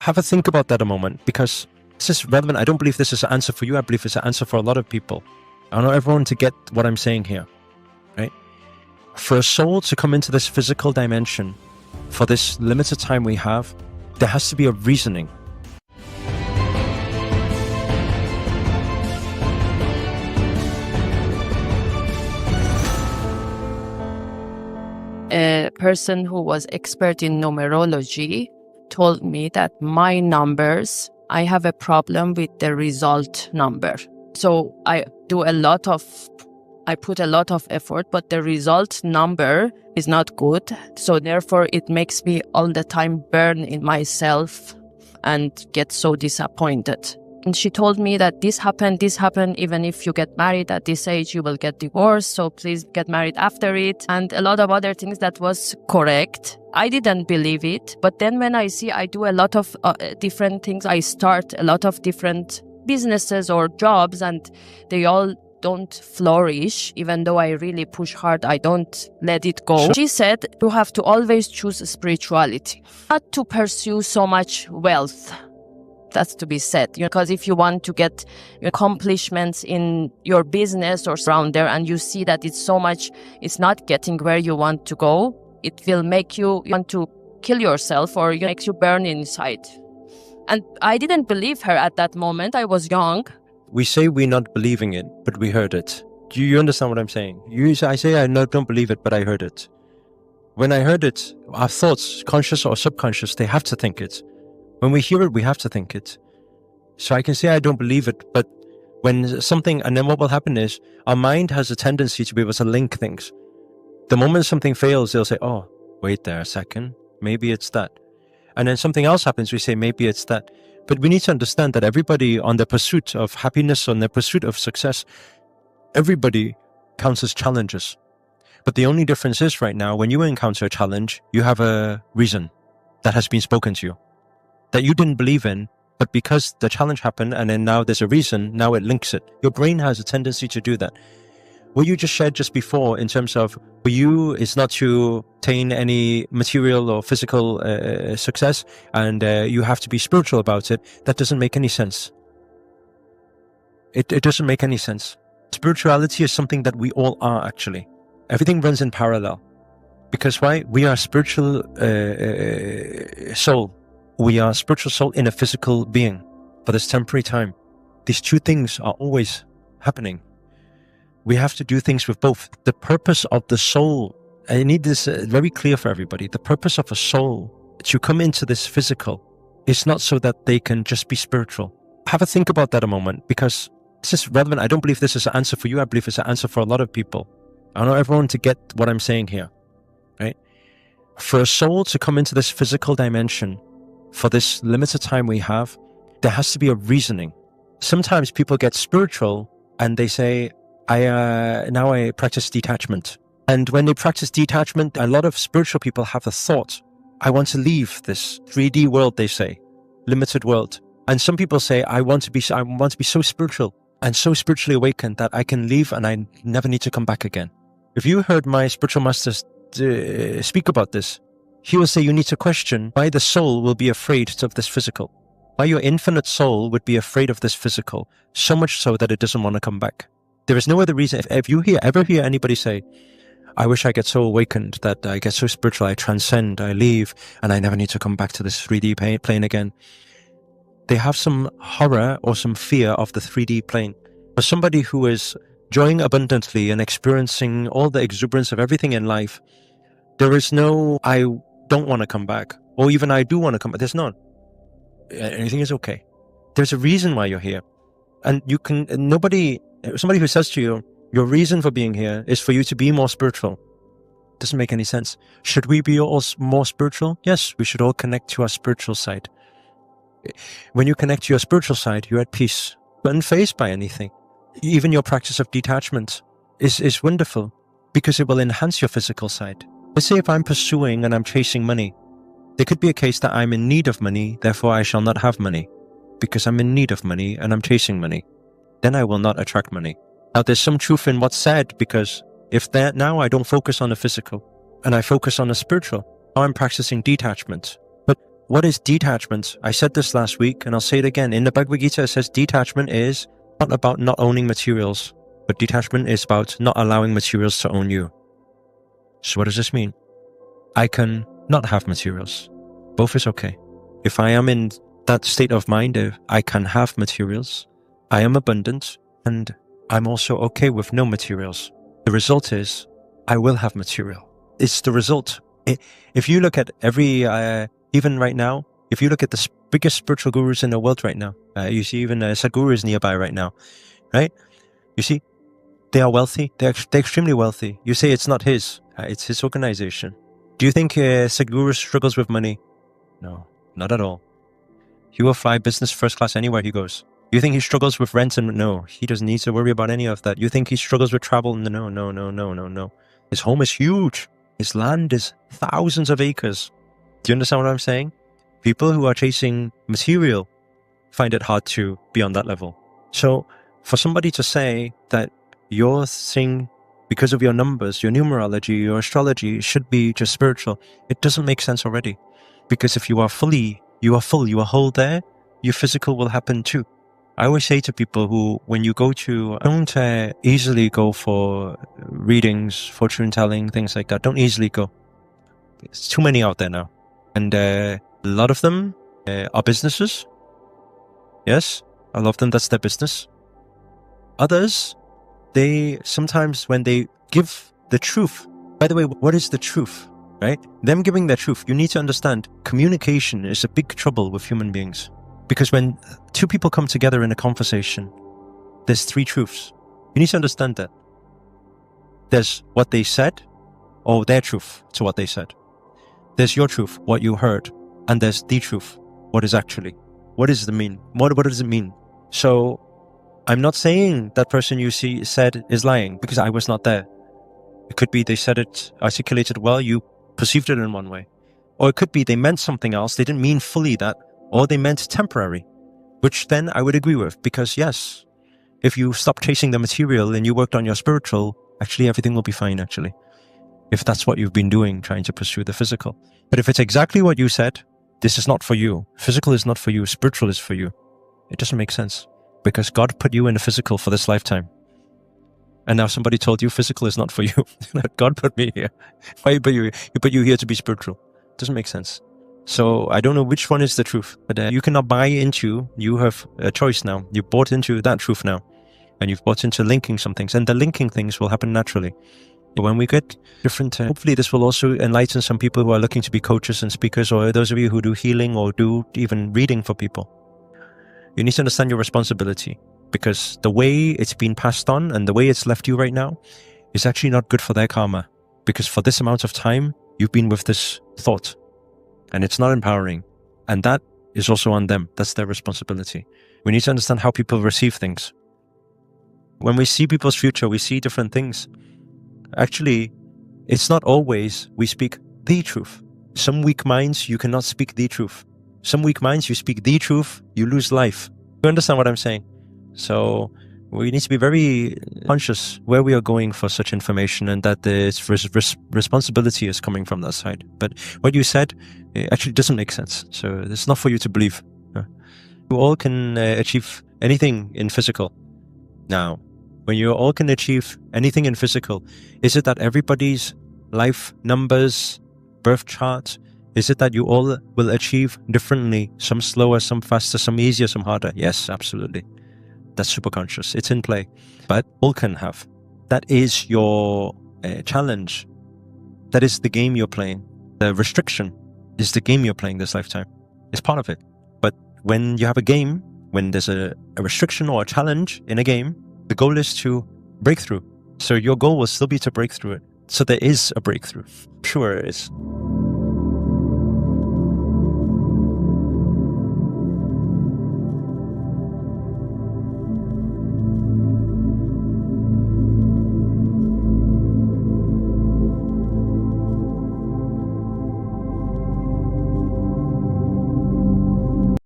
Have a think about that a moment, because this is relevant. I don't believe this is an answer for you. I believe it's an answer for a lot of people. I want everyone to get what I'm saying here, right? For a soul to come into this physical dimension for this limited time we have, there has to be a reasoning. A person who was expert in numerology told me that my numbers, I have a problem with the result number. So I put a lot of effort, but the result number is not good. So therefore it makes me all the time burn in myself and get so disappointed. And she told me that this happened, even if you get married at this age, you will get divorced. So please get married after it. And a lot of other things that was correct. I didn't believe it. But then when I see I do a lot of different things, I start a lot of different businesses or jobs, and they all don't flourish. Even though I really push hard, I don't let it go. Sure. She said you have to always choose spirituality, not to pursue so much wealth. That's to be said, because if you want to get accomplishments in your business or around there, and you see that it's not getting where you want to go, it will make you want to kill yourself, or it makes you burn inside. And I didn't believe her at that moment. I was young. We say we're not believing it, but we heard it. Do you understand what I'm saying? I say I don't believe it, but I heard it. When I heard it, our thoughts, conscious or subconscious, they have to think it. When we hear it, we have to think it. So I can say I don't believe it, but when something, and then what will happen is our mind has a tendency to be able to link things. The moment something fails, they'll say, oh, wait there a second, maybe it's that. And then something else happens, we say, maybe it's that. But we need to understand that everybody on the pursuit of happiness, on the pursuit of success, everybody counts as challenges. But the only difference is right now, when you encounter a challenge, you have a reason that has been spoken to you, that you didn't believe in, but because the challenge happened and then now there's a reason, now it links it. Your brain has a tendency to do that. What you just shared just before in terms of for you is not to attain any material or physical success, and you have to be spiritual about it, that doesn't make any sense. It doesn't make any sense. Spirituality is something that we all are, actually. Everything runs in parallel. Because why? We are spiritual soul. We are a spiritual soul in a physical being for this temporary time. These two things are always happening. We have to do things with both. The purpose of the soul, I need this very clear for everybody. The purpose of a soul to come into this physical is not so that they can just be spiritual. Have a think about that a moment, because this is relevant. I don't believe this is an answer for you. I believe it's an answer for a lot of people. I want everyone to get what I'm saying here, right? For a soul to come into this physical dimension for this limited time we have, there has to be a reasoning. Sometimes people get spiritual and they say, now I practice detachment. And when they practice detachment, a lot of spiritual people have the thought, I want to leave this 3D world, they say, limited world. And some people say, I want to be so spiritual and so spiritually awakened that I can leave and I never need to come back again. If you heard my spiritual masters speak about this, he will say you need to question why the soul will be afraid of this physical. Why your infinite soul would be afraid of this physical, so much so that it doesn't want to come back. There is no other reason. If you ever hear anybody say, I wish I get so awakened that I get so spiritual, I transcend, I leave, and I never need to come back to this 3D plane again, they have some horror or some fear of the 3D plane. For somebody who is enjoying abundantly and experiencing all the exuberance of everything in life, there is no, I don't want to come back, or even I do want to come back. There's none. Anything is okay. There's a reason why you're here. And you can, somebody who says to you, your reason for being here is for you to be more spiritual, doesn't make any sense. Should we be all more spiritual? Yes, we should all connect to our spiritual side. When you connect to your spiritual side, you're at peace, unfazed by anything. Even your practice of detachment is wonderful because it will enhance your physical side. Let's say if I'm pursuing and I'm chasing money, there could be a case that I'm in need of money, therefore I shall not have money because I'm in need of money and I'm chasing money. Then I will not attract money. Now there's some truth in what's said, because if that now I don't focus on the physical and I focus on the spiritual, now I'm practicing detachment. But what is detachment? I said this last week and I'll say it again. In the Bhagavad Gita, it says detachment is not about not owning materials, but detachment is about not allowing materials to own you. So what does this mean? I can not have materials. Both is okay. If I am in that state of mind, I can have materials, I am abundant, and I'm also okay with no materials. The result is I will have material. It's the result. If you look at every, even right now, if you look at the biggest spiritual gurus in the world right now, you see even Sadhguru is nearby right now, right? You see, they are wealthy. They're extremely wealthy. You say it's not his. It's his organization. Do you think Sadhguru struggles with money? No, not at all. He will fly business first class anywhere he goes. You think he struggles with rent? No, he doesn't need to worry about any of that. You think he struggles with travel? No. His home is huge. His land is thousands of acres. Do you understand what I'm saying? People who are chasing material find it hard to be on that level. So for somebody to say that your thing, because of your numbers, your numerology, your astrology should be just spiritual, it doesn't make sense already. Because if you are full, you are whole there, your physical will happen too. I always say to people who, when you go to, don't easily go for readings, fortune telling, things like that. Don't easily go. There's too many out there now. And a lot of them are businesses. Yes, a lot of them, that's their business. Others, they sometimes, when they give the truth, by the way, what is the truth, right? Them giving their truth, you need to understand communication is a big trouble with human beings. Because when two people come together in a conversation, there's three truths. You need to understand that. There's what they said, or their truth to what they said. There's your truth, what you heard. And there's the truth, what is actually. What does it mean? What does it mean? So I'm not saying that person you see said is lying, because I was not there. It could be they said it, articulated well, you perceived it in one way. Or it could be they meant something else, they didn't mean fully that, or they meant temporary, which then I would agree with, because yes, if you stop chasing the material and you worked on your spiritual, actually everything will be fine, actually. If that's what you've been doing, trying to pursue the physical. But if it's exactly what you said, this is not for you, physical is not for you, spiritual is for you, it doesn't make sense. Because God put you in the physical for this lifetime. And now somebody told you physical is not for you. God put me here. Why put you? He put you here to be spiritual. It doesn't make sense. So I don't know which one is the truth, but you cannot buy into, you have a choice now. You bought into that truth now. And you've bought into linking some things. And the linking things will happen naturally. When we get different, hopefully this will also enlighten some people who are looking to be coaches and speakers, or those of you who do healing or do even reading for people. You need to understand your responsibility, because the way it's been passed on and the way it's left you right now is actually not good for their karma. Because for this amount of time, you've been with this thought and it's not empowering. And that is also on them. That's their responsibility. We need to understand how people receive things. When we see people's future, we see different things. Actually, it's not always we speak the truth. Some weak minds, you cannot speak the truth. Some weak minds, you speak the truth, you lose life. You understand what I'm saying? So we need to be very conscious where we are going for such information, and that the responsibility is coming from that side. But what you said actually doesn't make sense. So it's not for you to believe. You all can achieve anything in physical. Now, when you all can achieve anything in physical, is it that everybody's life numbers, birth chart, is it that you all will achieve differently? Some slower, some faster, some easier, some harder? Yes, absolutely. That's superconscious. It's in play. But all can have. That is your challenge. That is the game you're playing. The restriction is the game you're playing this lifetime. It's part of it. But when you have a game, when there's a restriction or a challenge in a game, the goal is to break through. So your goal will still be to break through it. So there is a breakthrough. Sure it is.